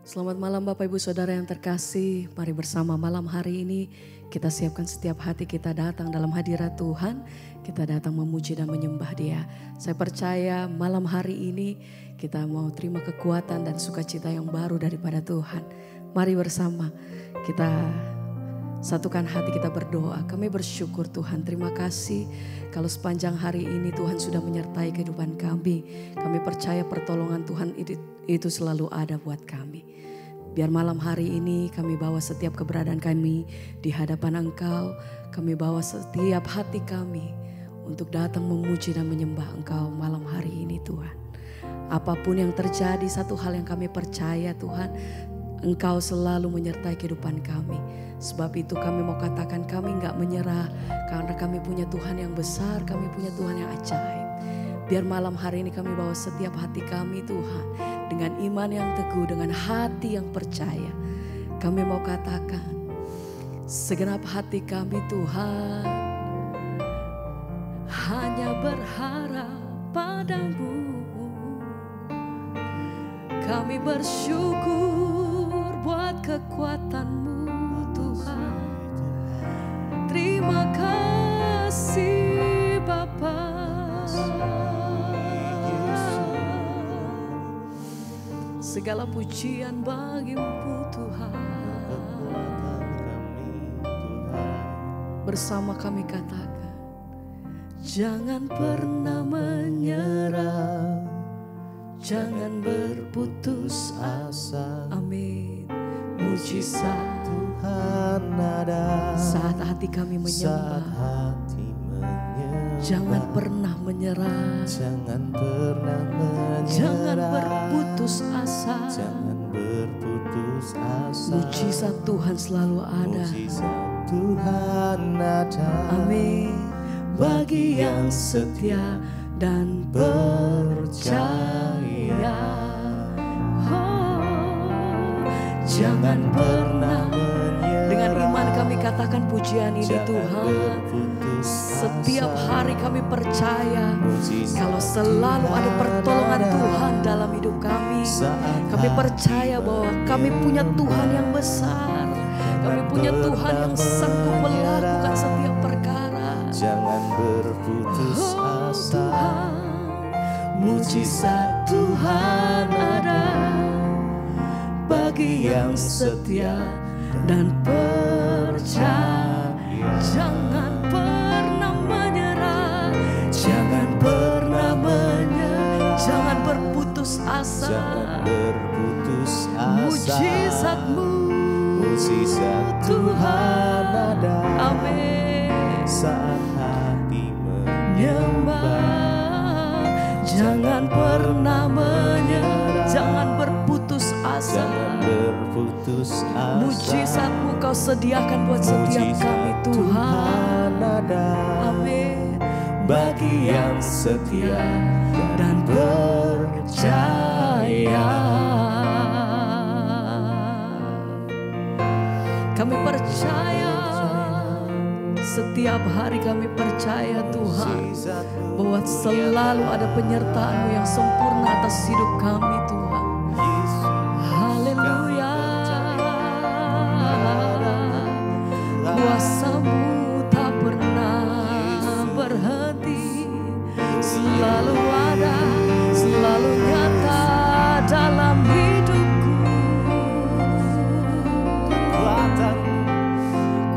Selamat malam Bapak Ibu Saudara yang terkasih. Mari bersama malam hari ini kita siapkan setiap hati kita datang dalam hadirat Tuhan. Kita datang memuji dan menyembah Dia. Saya percaya malam hari ini kita mau terima kekuatan dan sukacita yang baru daripada Tuhan. Mari bersama kita satukan hati kita berdoa. Kami bersyukur Tuhan, terima kasih kalau sepanjang hari ini Tuhan sudah menyertai kehidupan kami. Kami percaya pertolongan Tuhan itu selalu ada buat kami. Biar malam hari ini kami bawa setiap keberadaan kami di hadapan Engkau. Kami bawa setiap hati kami untuk datang memuji dan menyembah Engkau malam hari ini Tuhan. Apapun yang terjadi, satu hal yang kami percaya Tuhan, Engkau selalu menyertai kehidupan kami. Sebab itu kami mau katakan kami gak menyerah. Karena kami punya Tuhan yang besar, kami punya Tuhan yang ajaib. Biar malam hari ini kami bawa setiap hati kami Tuhan. Dengan iman yang teguh, dengan hati yang percaya. Kami mau katakan segenap hati kami Tuhan hanya berharap padamu. Kami bersyukur buat kekuatan-Mu Tuhan. Terima kasih Bapa. Segala pujian bagi-Mu Tuhan. Bersama kami katakan, jangan pernah menyerah, jangan berputus asa. Amin. Mujizat Tuhan ada saat hati kami menyembah. Jangan pernah menyerah, jangan pernah menyerah, jangan berputus asa. jangan berputus asa. Mujizat Tuhan selalu ada. Mujizat Tuhan ada. Amin. Bagi yang setia dan percaya. Oh, jangan pernah menyerah. Dengan iman kami katakan pujian ini Jangan Tuhan. berputus Setiap asa. hari kami percaya Mujizat kalau selalu ada pertolongan Tuhan dalam hidup kami. Kami percaya bahwa kami punya Tuhan yang besar. Kami punya Tuhan yang sanggup melakukan setiap perkara. Jangan berputus Oh asa. Tuhan, mujizat Tuhan ada bagi yang setia dan percaya. Jangan pernah menyerah, jangan pernah menyerah, jangan berputus asa. Jangan berputus asa. Mujizat-Mu Mujizat Tuhan ada. Amin. Saat hati Menyembah, jangan pernah menyerah, jangan berputus asa. Jangan berputus asa. Mujizat-Mu Kau sediakan buat setiap kami Tuhan. Tuhan ada. Amin. Bagi yang setia Dan percaya. Kami percaya, setiap hari kami percaya Tuhan, bahwa selalu ada penyertaan-Mu yang sempurna atas hidup kami Tuhan. Haleluya. Kuasa-Mu tak pernah berhenti, selalu ada, selalu nyata dalam hidupku.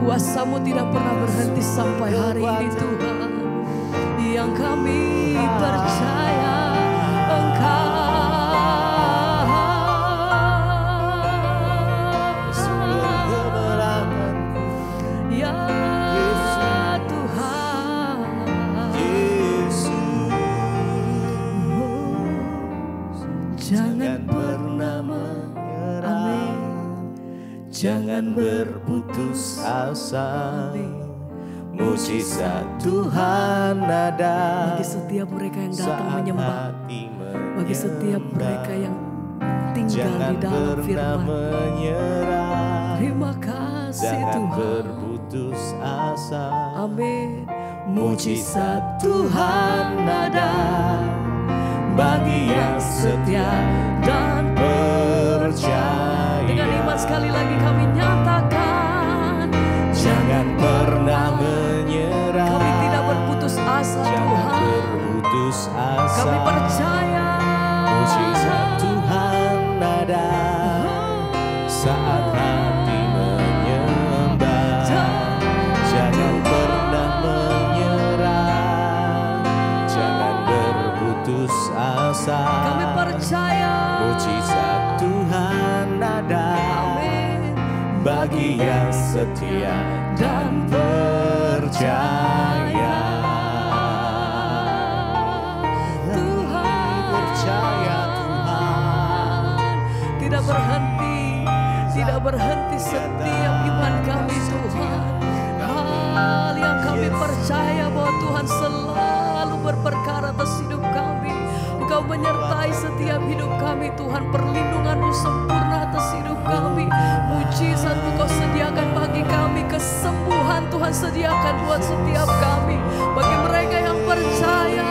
Kuasa-Mu tidak pernah berhenti sampai hari ini Tuhan. Yang kami percaya Engkau. Ya Tuhan. Jangan pernah Amin. Jangan berputus asa. Mujizat Tuhan ada. Bagi setiap mereka yang datang Saat menyembah, hati bagi setiap mereka yang tinggal Jangan di dalam pernah firman. menyerah. Terima kasih Jangan Tuhan. berputus asa. Amin. Mujizat Tuhan ada bagi yang setia dan percaya. percaya. Dengan iman sekali lagi kami nyatakan, Jangan pernah menyerah. kami tidak berputus asa Jangan Tuhan. berputus asa. Kami percaya Mujizat Tuhan ada saat hati menyembah. Jangan pernah menyerah. Jangan berputus asa. kami percaya Mujizat Tuhan ada Amin. bagi yang setia dan percaya. Tuhan Percaya Tuhan. tidak berhenti, tidak berhenti setiap iman kami Tuhan. Hal yang kami percaya bahwa Tuhan selalu berperkara atas hidup kami. Engkau menyertai setiap hidup kami Tuhan. Perlindungan-Mu sempurna atas hidup kami. Mujizat-Mu Kau sediakan bagi kami. Kesembuhan Tuhan sediakan buat setiap kami. Bagi mereka yang percaya,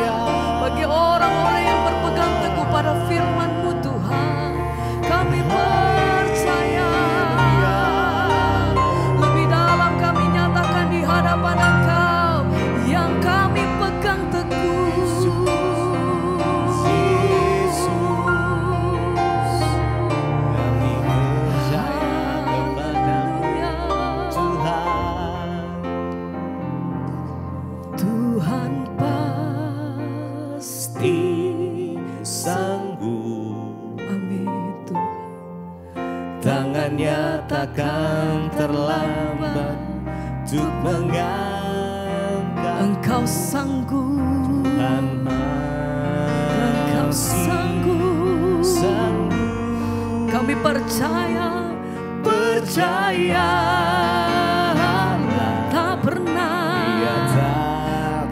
bagi orang-orang yang berpegang teguh pada firman-Mu Tuhan, kami percaya. Lebih dalam kami nyatakan di hadapan Engkau yang kami pegang teguh. Kami percaya kepadamu Tuhan. Tuhan pasti Sanggup, amin Tuhan. tangannya takkan terlambat untuk mengangkat. Engkau sanggup, Tuhan Engkau masih sanggup. sanggup. Kami percaya, Percaya tak pernah Dia tak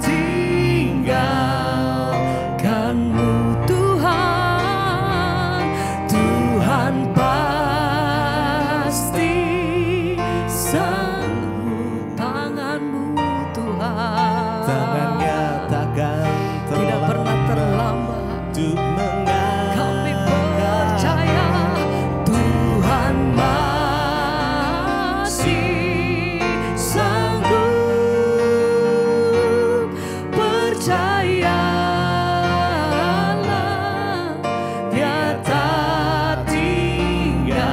tinggalkan-Mu Tuhan. Tuhan pasti sanggup. Tangan-Mu Tuhan tangannya takkan tidak pernah terlambat. untuk mengangkat. Kami percaya Tuhan masih sanggup. Percayalah Dia tak tinggal.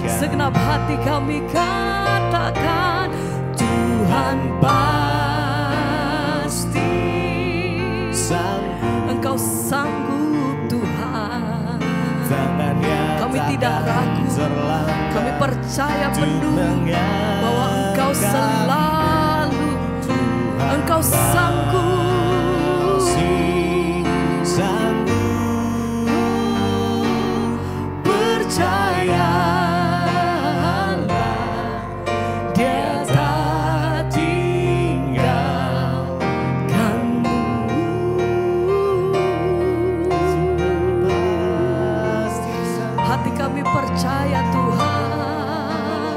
Segenap hati kami katakan Tuhan pasti Sanggup, Engkau sanggup Tuhan. tangannya Kami tidak takkan ragu. terlambat Kami percaya untuk penuh mengangkat. bahwa Engkau selalu, Engkau sanggup. Masih sanggup. Percayalah Dia tak tinggalkan-Mu. Hati kami percaya Tuhan,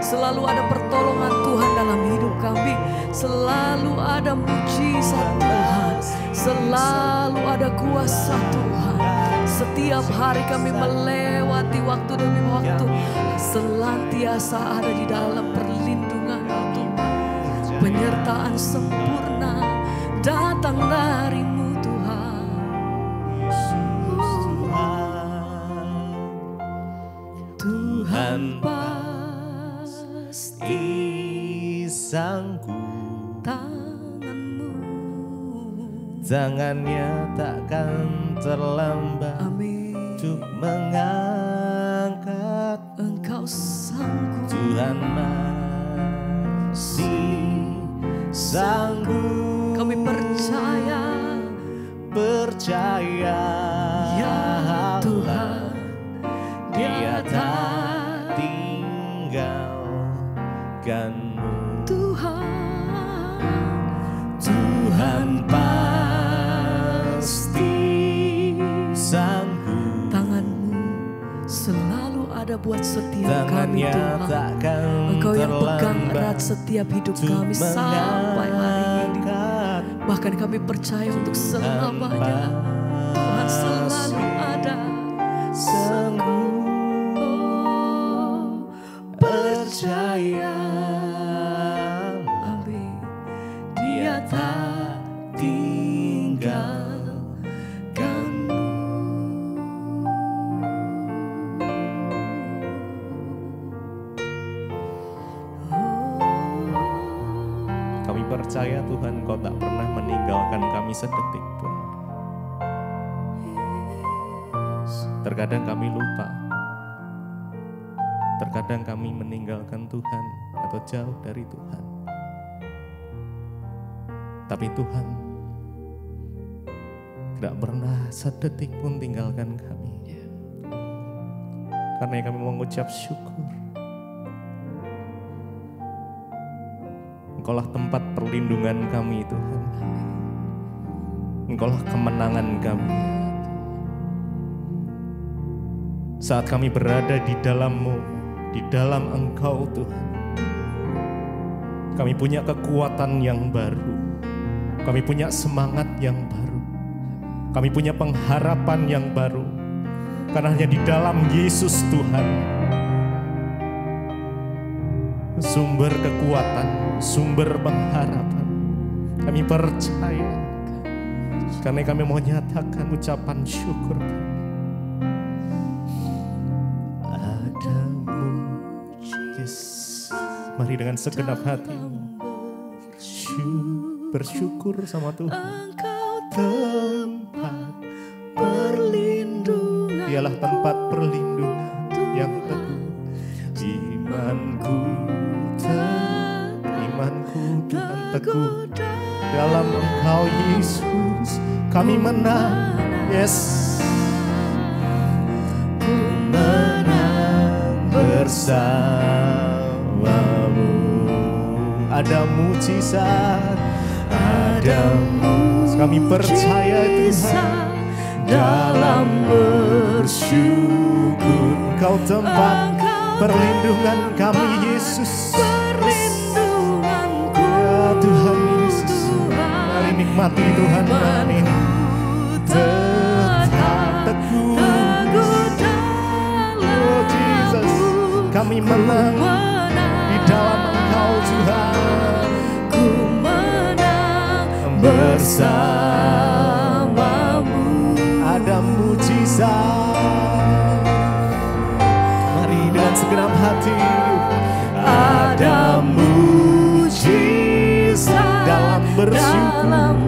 selalu ada pertolongan Tuhan dalam hidup kami. Selalu ada mujizat Tuhan, selalu ada kuasa Tuhan. Setiap hari kami melewati waktu demi waktu, senantiasa ada di dalam perlindungan Tuhan. Penyertaan sempurna datang dari-Mu Tuhan. Tuhan pasti Sanggup, tangan-Mu. tangannya takkan terlambat Amin. untuk mengangkat. Engkau sanggup. Tuhan masih sanggup. Kami percaya Percaya ya Tuhan, Dia tak tinggalkan-Mu. Tuhan, Tuhan pasti sanggup. tangan-Mu selalu ada buat setiap kami Tangannya Tuhan. takkan Engkau yang pegang terlambat erat setiap hidup untuk kami sampai hari ini. mengangkat. Bahkan kami percaya untuk selamanya Tuhan selalu ada. sanggup, percaya Dia tak tinggalkanmu. Kami percaya Tuhan, Kau tak pernah meninggalkan kami sedetik pun. Terkadang kami lupa, terkadang kami meninggalkan Tuhan atau jauh dari Tuhan. Tapi Tuhan tidak pernah sedetik pun tinggalkan kami. Karena kami mengucap syukur. Engkaulah tempat perlindungan kami Tuhan. Engkaulah kemenangan kami. Saat kami berada di dalam-Mu, di dalam Engkau Tuhan, kami punya kekuatan yang baru. Kami punya semangat yang baru. Kami punya pengharapan yang baru. Karena hanya di dalam Yesus Tuhan, sumber kekuatan, sumber pengharapan. Kami percaya. Karena kami mau nyatakan ucapan syukur kami. Mari dengan segenap hati bersyukur sama Tuhan. Engkau tempat perlindungan. Dialah tempat perlindungan yang teguh. Imanku Tuhan teguh. Dalam Engkau Yesus kami menang. Yes. Ku menang bersamamu. Ada mujizat, ada mujizat. Kami percaya Tuhan. Dalam bersyukur Engkau tempat perlindungan kami Yesus. Perlindunganku Ya Tuhan Yesus, mari nikmati Tuhan hari ini. Tetap teguh. Oh Jesus, kami menang di dalam Engkau Tuhan. Ku menang Bersamamu ada mujizat. Mari dengan segenap hati. Ada mujizat dalam bersyukur.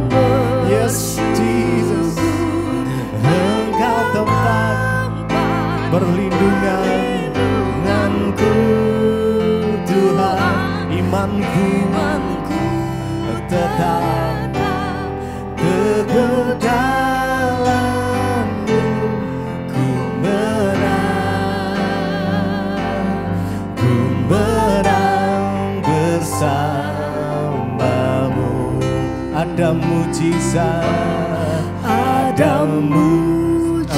Yes Jesus, Engkau tempat perlindunganku Tuhan. Imanku tetap teguh dalam-Mu. Ku menang bersamamu. Ada mujizat, ada mujizat.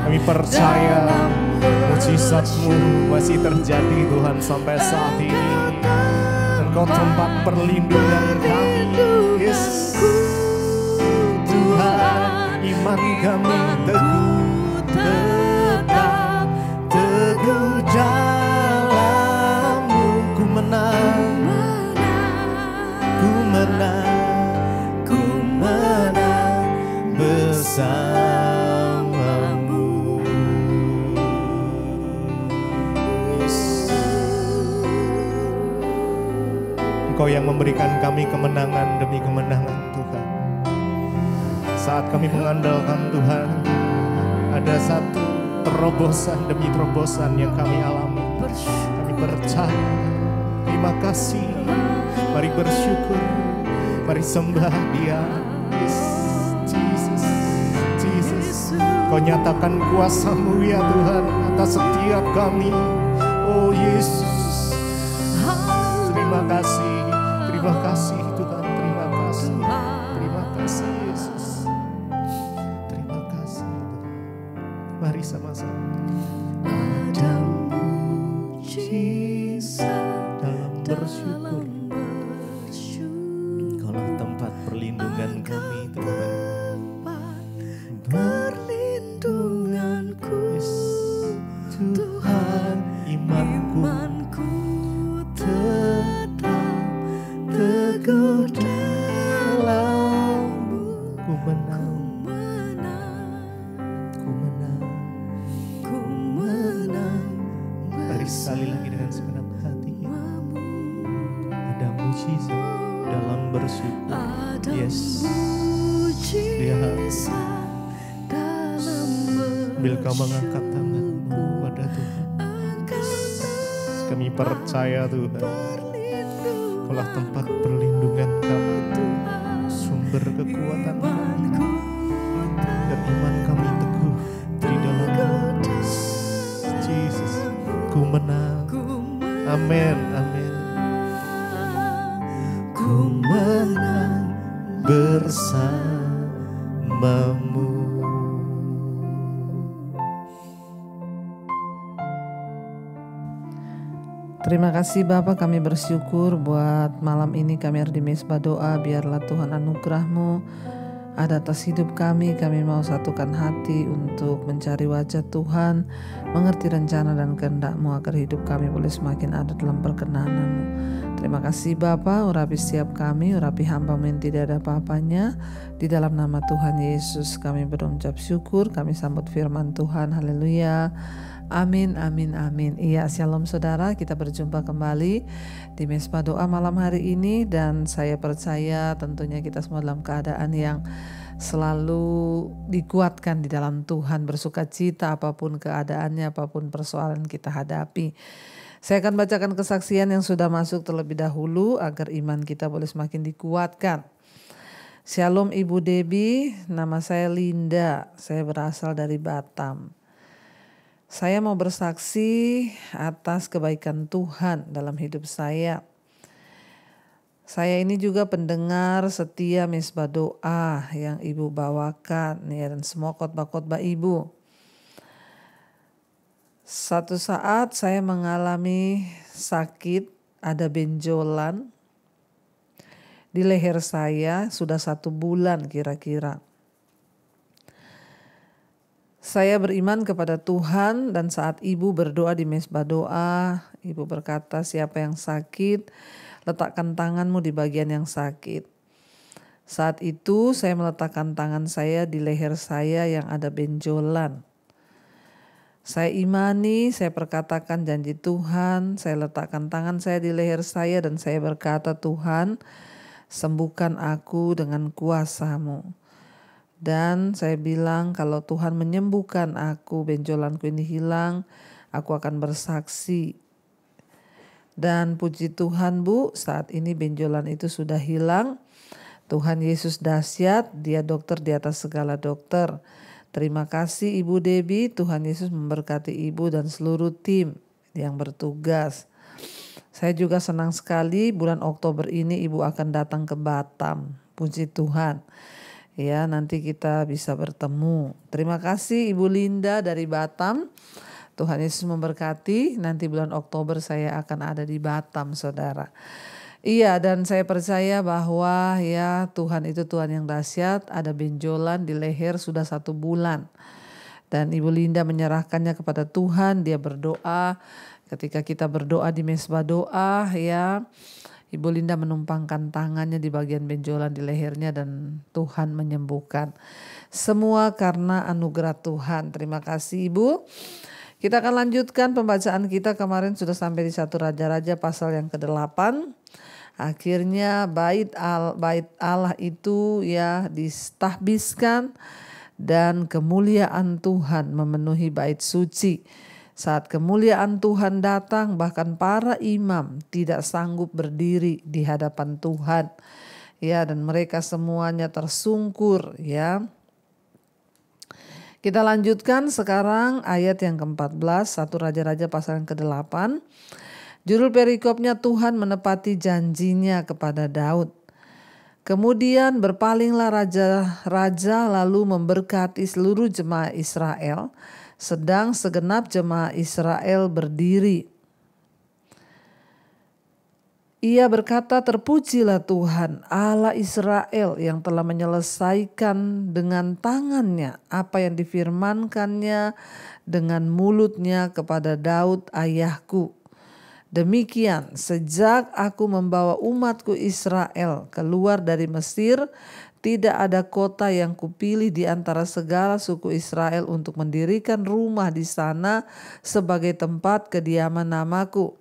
Kami percaya mujizat-Mu masih terjadi Tuhan sampai saat ini. Engkau tempat perlindungan kami, Yesus. Tuhan, iman kami teguh, tetap teguh dalam-Mu. Ku menang, ku menang, ku menang bersamamu. Engkau yang memberikan kami kemenangan demi kemenangan Tuhan. Saat kami mengandalkan Tuhan, ada satu terobosan demi terobosan yang kami alami. Kami percaya. Terima kasih. Mari bersyukur. Mari sembah Dia. Yes, Jesus, Jesus. Kau nyatakan kuasa-Mu ya Tuhan atas setiap kami. Oh Yesus. Terima kasih. Terima kasih Tuhan, terima kasih. Terima kasih Yesus. Terima kasih Tuhan. Mari sama-sama. Ada mujizat dalam bersyukur. Engkaulah tempat perlindungan kami Tuhan. perlindungan teguh dalam-Mu. Ku menang, ku menang, Ku menang Mari sekali lagi dengan segenap hati kita. Ada mujizat dalam bersyukur. Ada Yes, Dia mujizat dalam sambil kau mengangkat tanganmu pada Tuhan. Kami percaya Tuhan, Kaulah tempat perlindungan kami, sumber kekuatan kami, dan iman kami teguh di dalam Yesus. Ku menang. Amin, amin. Ku menang bersamamu. Terima kasih Bapa, kami bersyukur buat malam ini kami ada di Mezbah Doa. Biarlah Tuhan anugerah-Mu ada atas hidup kami. Kami mau satukan hati untuk mencari wajah Tuhan, mengerti rencana dan kehendak-Mu agar hidup kami boleh semakin ada dalam perkenan-Mu. Terima kasih Bapa, urapi setiap kami, urapi hamba-Mu yang tidak ada apa-apanya. Di dalam nama Tuhan Yesus kami berucap syukur, kami sambut firman Tuhan. Haleluya. Amin, amin, amin. Iya, shalom saudara, kita berjumpa kembali di Mezbah Doa malam hari ini. Dan saya percaya tentunya kita semua dalam keadaan yang selalu dikuatkan di dalam Tuhan, bersuka cita apapun keadaannya, apapun persoalan kita hadapi. Saya akan bacakan kesaksian yang sudah masuk terlebih dahulu agar iman kita boleh semakin dikuatkan. Shalom Ibu Debbie, nama saya Linda, saya berasal dari Batam. Saya mau bersaksi atas kebaikan Tuhan dalam hidup saya. Saya ini juga pendengar setia Mezbah Doa yang Ibu bawakan ya, dan semua khotbah-khotbah Ibu. Satu saat saya mengalami sakit, ada benjolan di leher saya sudah 1 bulan kira-kira. Saya beriman kepada Tuhan dan saat Ibu berdoa di Mezbah Doa, Ibu berkata siapa yang sakit, letakkan tanganmu di bagian yang sakit. Saat itu saya meletakkan tangan saya di leher saya yang ada benjolan. Saya imani, saya perkatakan janji Tuhan, saya letakkan tangan saya di leher saya dan saya berkata Tuhan, sembuhkan aku dengan kuasa-Mu. Dan saya bilang kalau Tuhan menyembuhkan aku, benjolanku ini hilang, aku akan bersaksi. Dan puji Tuhan Bu, saat ini benjolan itu sudah hilang. Tuhan Yesus dahsyat, Dia dokter di atas segala dokter. Terima kasih Ibu Debbie, Tuhan Yesus memberkati Ibu dan seluruh tim yang bertugas. Saya juga senang sekali bulan Oktober ini Ibu akan datang ke Batam. Puji Tuhan. Ya, nanti kita bisa bertemu. Terima kasih Ibu Linda dari Batam. Tuhan Yesus memberkati. Nanti bulan Oktober saya akan ada di Batam, saudara. Iya, dan saya percaya bahwa ya Tuhan itu Tuhan yang dahsyat. Ada benjolan di leher sudah 1 bulan. Dan Ibu Linda menyerahkannya kepada Tuhan. Dia berdoa. Ketika kita berdoa di Mezbah Doa, ya Ibu Linda menumpangkan tangannya di bagian benjolan di lehernya dan Tuhan menyembuhkan. Semua karena anugerah Tuhan. Terima kasih Ibu. Kita akan lanjutkan pembacaan kita, kemarin sudah sampai di 1 Raja-Raja pasal yang ke-8. Akhirnya bait Allah itu ya ditahbiskan dan kemuliaan Tuhan memenuhi bait suci. Saat kemuliaan Tuhan datang, bahkan para imam tidak sanggup berdiri di hadapan Tuhan. Ya, dan mereka semuanya tersungkur ya. Kita lanjutkan sekarang ayat yang ke-14, 1 Raja-Raja pasal yang ke-8. Judul perikopnya Tuhan menepati janjinya kepada Daud. Kemudian berpalinglah raja lalu memberkati seluruh jemaah Israel. Sedang segenap jemaah Israel berdiri. Ia berkata, terpujilah Tuhan Allah Israel yang telah menyelesaikan dengan tangannya apa yang difirmankannya dengan mulutnya kepada Daud ayahku. Demikian sejak aku membawa umatku Israel keluar dari Mesir, tidak ada kota yang kupilih di antara segala suku Israel untuk mendirikan rumah di sana sebagai tempat kediaman namaku.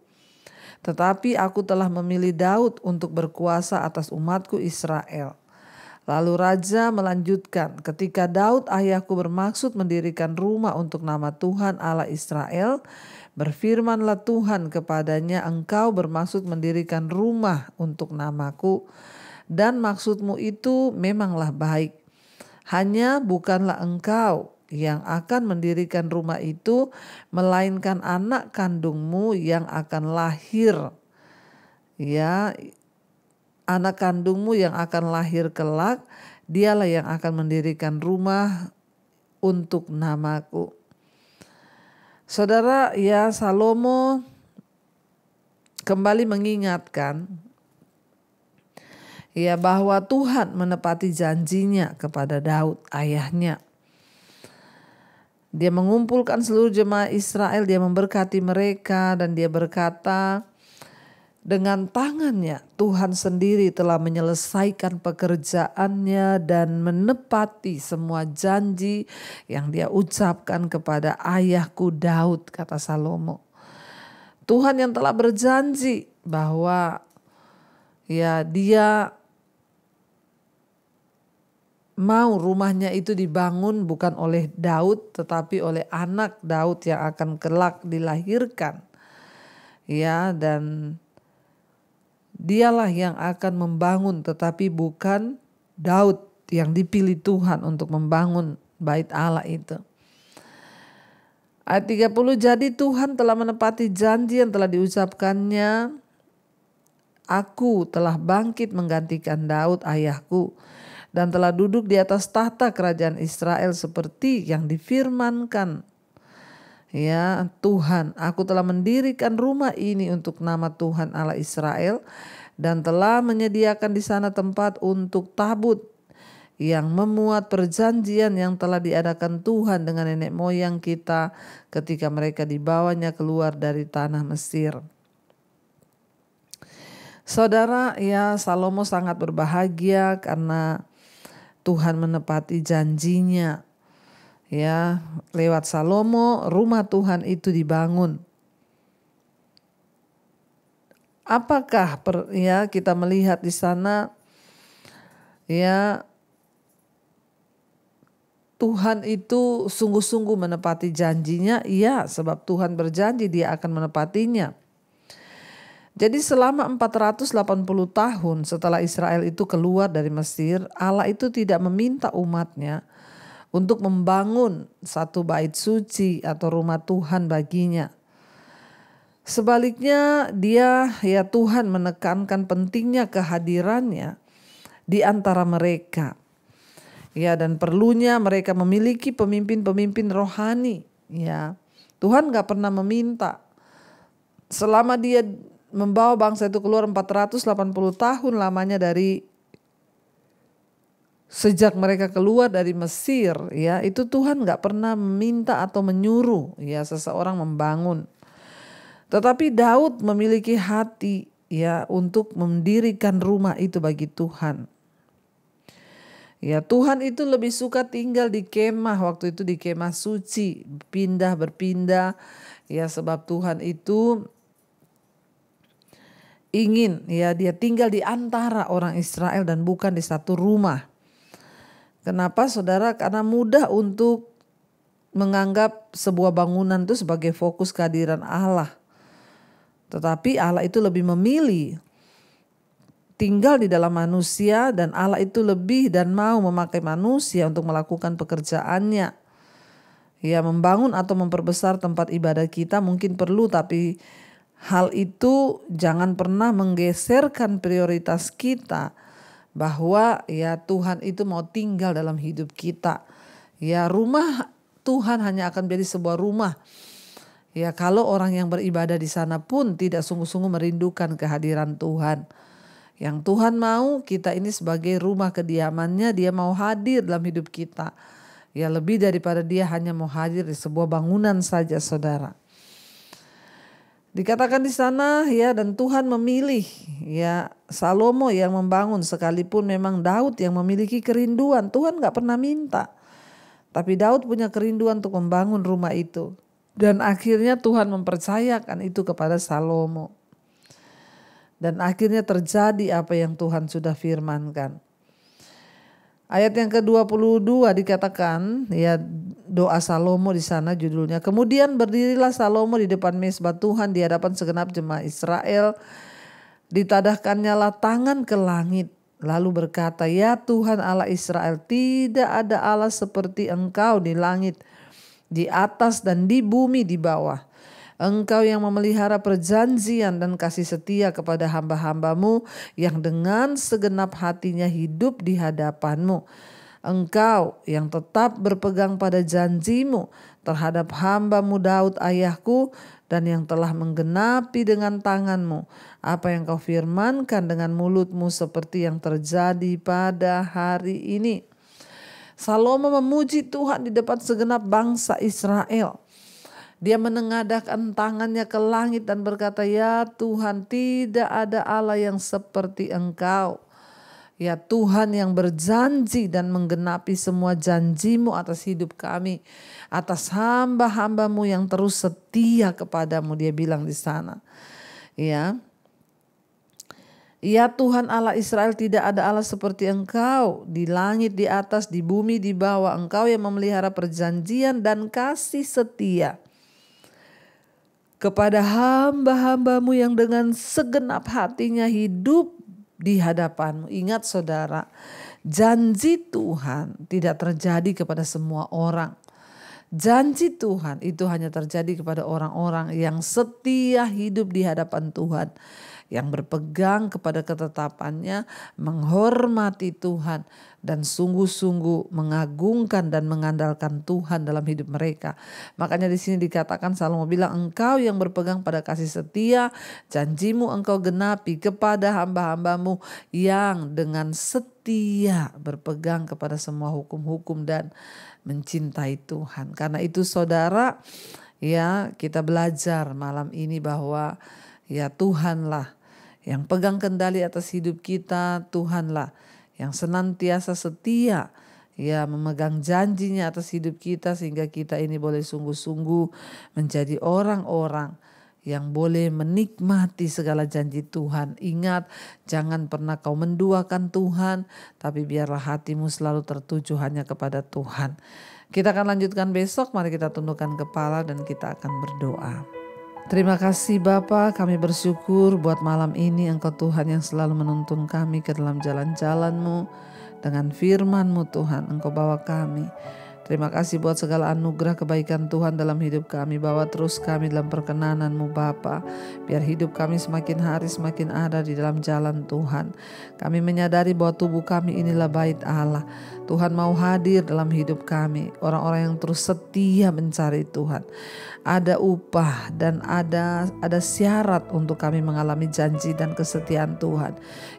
Tetapi aku telah memilih Daud untuk berkuasa atas umatku Israel. Lalu raja melanjutkan, ketika Daud ayahku bermaksud mendirikan rumah untuk nama Tuhan Allah Israel, berfirmanlah Tuhan kepadanya, engkau bermaksud mendirikan rumah untuk namaku, dan maksudmu itu memanglah baik. Hanya bukanlah engkau yang akan mendirikan rumah itu, melainkan anak kandungmu yang akan lahir. Ya, anak kandungmu yang akan lahir kelak, dialah yang akan mendirikan rumah untuk namaku. Saudara, ya, Salomo kembali mengingatkan ya bahwa Tuhan menepati janjinya kepada Daud ayahnya. Dia mengumpulkan seluruh jemaah Israel, dia memberkati mereka, dan dia berkata, dengan tangannya Tuhan sendiri telah menyelesaikan pekerjaannya dan menepati semua janji yang dia ucapkan kepada ayahku Daud, kata Salomo. Tuhan yang telah berjanji bahwa ya dia mau rumahnya itu dibangun bukan oleh Daud tetapi oleh anak Daud yang akan kelak dilahirkan. Ya, dan dialah yang akan membangun tetapi bukan Daud yang dipilih Tuhan untuk membangun bait Allah itu. Ayat 30, jadi Tuhan telah menepati janji yang telah diucapkannya. Aku telah bangkit menggantikan Daud ayahku dan telah duduk di atas tahta kerajaan Israel seperti yang difirmankan. Ya Tuhan, aku telah mendirikan rumah ini untuk nama Tuhan Allah Israel dan telah menyediakan di sana tempat untuk tabut yang memuat perjanjian yang telah diadakan Tuhan dengan nenek moyang kita ketika mereka dibawanya keluar dari tanah Mesir. Saudara, ya Salomo sangat berbahagia karena Tuhan menepati janjinya. Ya, lewat Salomo rumah Tuhan itu dibangun. Apakah kita melihat di sana ya Tuhan itu sungguh-sungguh menepati janjinya? Iya, sebab Tuhan berjanji dia akan menepatinya. Jadi selama 480 tahun setelah Israel itu keluar dari Mesir, Allah itu tidak meminta umatnya untuk membangun satu bait suci atau rumah Tuhan baginya. Sebaliknya Tuhan menekankan pentingnya kehadirannya di antara mereka. Ya, dan perlunya mereka memiliki pemimpin-pemimpin rohani. Ya, Tuhan gak pernah meminta selama dia membawa bangsa itu keluar 480 tahun lamanya dari sejak mereka keluar dari Mesir, ya itu Tuhan gak pernah meminta atau menyuruh ya seseorang membangun. Tetapi Daud memiliki hati ya untuk mendirikan rumah itu bagi Tuhan. Ya Tuhan itu lebih suka tinggal di kemah, waktu itu di kemah suci, berpindah ya sebab Tuhan itu ingin ya dia tinggal di antara orang Israel dan bukan di satu rumah. Kenapa saudara? Karena mudah untuk menganggap sebuah bangunan itu sebagai fokus kehadiran Allah. Tetapi Allah itu lebih memilih tinggal di dalam manusia, dan Allah itu lebih dan mau memakai manusia untuk melakukan pekerjaannya. Ya, membangun atau memperbesar tempat ibadah kita mungkin perlu, tapi hal itu jangan pernah menggeserkan prioritas kita bahwa ya Tuhan itu mau tinggal dalam hidup kita. Ya, rumah Tuhan hanya akan menjadi sebuah rumah ya kalau orang yang beribadah di sana pun tidak sungguh-sungguh merindukan kehadiran Tuhan. Yang Tuhan mau kita ini sebagai rumah kediamannya, dia mau hadir dalam hidup kita. Ya, lebih daripada dia hanya mau hadir di sebuah bangunan saja, saudara. Dikatakan di sana ya, dan Tuhan memilih ya Salomo yang membangun, sekalipun memang Daud yang memiliki kerinduan. Tuhan gak pernah minta, tapi Daud punya kerinduan untuk membangun rumah itu. Dan akhirnya Tuhan mempercayakan itu kepada Salomo. Dan akhirnya terjadi apa yang Tuhan sudah firmankan. Ayat yang ke-22 dikatakan ya, doa Salomo di sana judulnya. Kemudian berdirilah Salomo di depan mezbah Tuhan di hadapan segenap jemaah Israel. Ditadahkannya lah tangan ke langit, lalu berkata, ya Tuhan Allah Israel, tidak ada Allah seperti Engkau di langit, di atas dan di bumi di bawah. Engkau yang memelihara perjanjian dan kasih setia kepada hamba-hambamu yang dengan segenap hatinya hidup di hadapanmu. Engkau yang tetap berpegang pada janjimu terhadap hambamu Daud ayahku, dan yang telah menggenapi dengan tanganmu apa yang kau firmankan dengan mulutmu seperti yang terjadi pada hari ini. Salomo memuji Tuhan di depan segenap bangsa Israel. Dia menengadahkan tangannya ke langit dan berkata, ya Tuhan, tidak ada Allah yang seperti Engkau. Ya Tuhan yang berjanji dan menggenapi semua janjimu atas hidup kami, atas hamba-hambamu yang terus setia kepadamu, dia bilang di sana. Ya Tuhan Allah Israel, tidak ada Allah seperti Engkau di langit di atas, di bumi di bawah. Engkau yang memelihara perjanjian dan kasih setia kepada hamba-hambamu yang dengan segenap hatinya hidup di hadapanmu. Ingat saudara, janji Tuhan tidak terjadi kepada semua orang. Janji Tuhan itu hanya terjadi kepada orang-orang yang setia hidup di hadapan Tuhan, yang berpegang kepada ketetapannya, menghormati Tuhan, dan sungguh-sungguh mengagungkan dan mengandalkan Tuhan dalam hidup mereka. Makanya di sini dikatakan, Salomo bilang, engkau yang berpegang pada kasih setia, janjimu engkau genapi kepada hamba-hambamu yang dengan setia berpegang kepada semua hukum-hukum dan mencintai Tuhan. Karena itu saudara, ya kita belajar malam ini bahwa ya Tuhanlah yang pegang kendali atas hidup kita, Tuhanlah yang senantiasa setia ya memegang janjinya atas hidup kita, sehingga kita ini boleh sungguh-sungguh menjadi orang-orang yang boleh menikmati segala janji Tuhan. Ingat, jangan pernah kau menduakan Tuhan, tapi biarlah hatimu selalu tertuju hanya kepada Tuhan. Kita akan lanjutkan besok, mari kita tundukkan kepala dan kita akan berdoa. Terima kasih Bapa, kami bersyukur buat malam ini Engkau Tuhan yang selalu menuntun kami ke dalam jalan-jalan-Mu. Dengan firman-Mu Tuhan, Engkau bawa kami. Terima kasih buat segala anugerah kebaikan Tuhan dalam hidup kami. Bawa terus kami dalam perkenanan-Mu Bapa. Biar hidup kami semakin hari semakin ada di dalam jalan Tuhan. Kami menyadari bahwa tubuh kami inilah bait Allah. Tuhan mau hadir dalam hidup kami. Orang-orang yang terus setia mencari Tuhan. Ada upah dan ada syarat untuk kami mengalami janji dan kesetiaan Tuhan.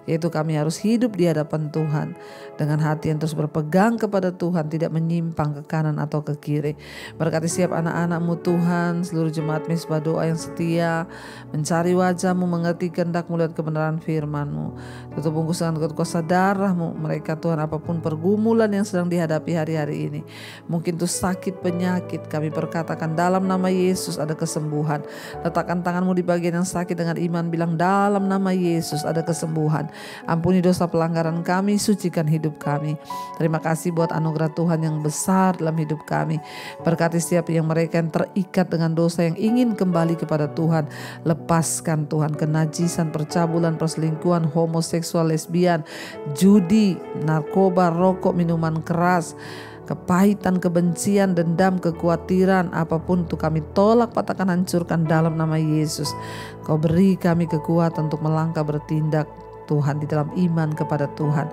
Yaitu kami harus hidup di hadapan Tuhan dengan hati yang terus berpegang kepada Tuhan, tidak menyimpang ke kanan atau ke kiri. Berkati setiap anak-anak-Mu Tuhan, seluruh jemaat Mezbah Doa yang setia mencari wajah-Mu, mengerti kehendak-Mu, lihat kebenaran firman-Mu. Tutup bungkus dengan kuasa darah-Mu mereka Tuhan, apapun pergumulan yang sedang dihadapi hari-hari ini. Mungkin itu sakit, penyakit, kami perkatakan dalam nama Yesus ada kesembuhan. Letakkan tangan-Mu di bagian yang sakit dengan iman, bilang dalam nama Yesus ada kesembuhan. Ampuni dosa pelanggaran kami, sucikan hidup kami. Terima kasih buat anugerah Tuhan yang besar dalam hidup kami. Berkati setiap yang mereka yang terikat dengan dosa, yang ingin kembali kepada Tuhan. Lepaskan Tuhan kenajisan, percabulan, perselingkuhan, homoseksual, lesbian, judi, narkoba, rokok, minuman keras, kepahitan, kebencian, dendam, kekhawatiran, apapun itu kami tolak, patahkan, hancurkan dalam nama Yesus. Kau beri kami kekuatan untuk melangkah, bertindak Tuhan di dalam iman kepada Tuhan.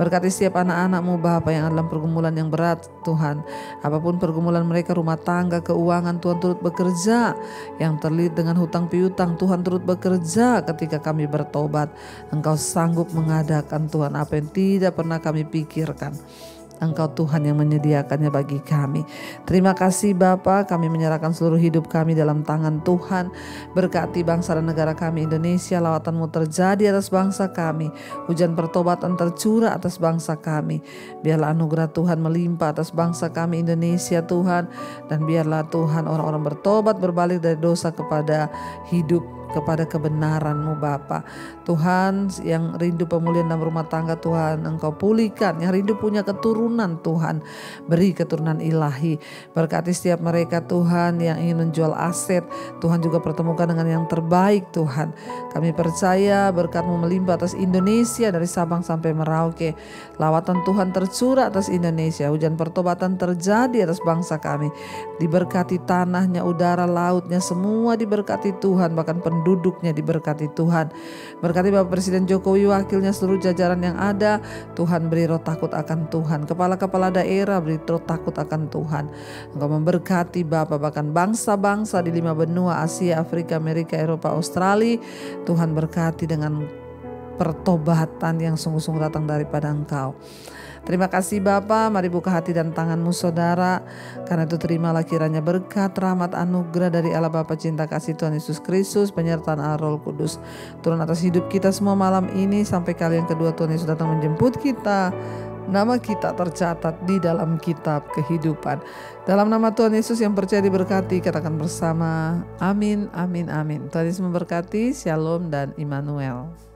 Berkati setiap anak-anak-Mu Bapa yang dalam pergumulan yang berat Tuhan. Apapun pergumulan mereka, rumah tangga, keuangan, Tuhan turut bekerja. Yang terlilit dengan hutang piutang, Tuhan turut bekerja ketika kami bertobat. Engkau sanggup mengadakan Tuhan apa yang tidak pernah kami pikirkan. Engkau Tuhan yang menyediakannya bagi kami. Terima kasih Bapa, kami menyerahkan seluruh hidup kami dalam tangan Tuhan. Berkati bangsa dan negara kami Indonesia, lawatan-Mu terjadi atas bangsa kami. Hujan pertobatan tercurah atas bangsa kami. Biarlah anugerah Tuhan melimpah atas bangsa kami Indonesia Tuhan. Dan biarlah Tuhan orang-orang bertobat, berbalik dari dosa kepada hidup, kepada kebenaran-Mu Bapa. Tuhan yang rindu pemulihan dalam rumah tangga Tuhan Engkau pulihkan, yang rindu punya keturunan Tuhan beri keturunan ilahi. Berkati setiap mereka Tuhan yang ingin menjual aset, Tuhan juga pertemukan dengan yang terbaik Tuhan. Kami percaya berkat-Mu melimpah atas Indonesia dari Sabang sampai Merauke. Lawatan Tuhan tercurah atas Indonesia, hujan pertobatan terjadi atas bangsa kami. Diberkati tanahnya, udara, lautnya, semua diberkati Tuhan, bahkan penduduknya diberkati Tuhan. Berkati Bapak Presiden Jokowi, wakilnya, seluruh jajaran yang ada. Tuhan beri roh takut akan Tuhan. Kepala-kepala daerah beri roh takut akan Tuhan. Engkau memberkati Bapak, bahkan bangsa-bangsa di 5 benua, Asia, Afrika, Amerika, Eropa, Australia. Tuhan berkati dengan pertobatan yang sungguh-sungguh datang daripada Engkau. Terima kasih Bapa, mari buka hati dan tangan-Mu saudara. Karena itu terimalah kiranya berkat, rahmat, anugerah dari Allah Bapa, cinta kasih Tuhan Yesus Kristus, penyertaan Allah Roh Kudus turun atas hidup kita semua malam ini sampai kali yang kedua Tuhan Yesus datang menjemput kita. Nama kita tercatat di dalam kitab kehidupan. Dalam nama Tuhan Yesus yang percaya diberkati, katakan bersama, amin, amin, amin. Tuhan Yesus memberkati, shalom dan Immanuel.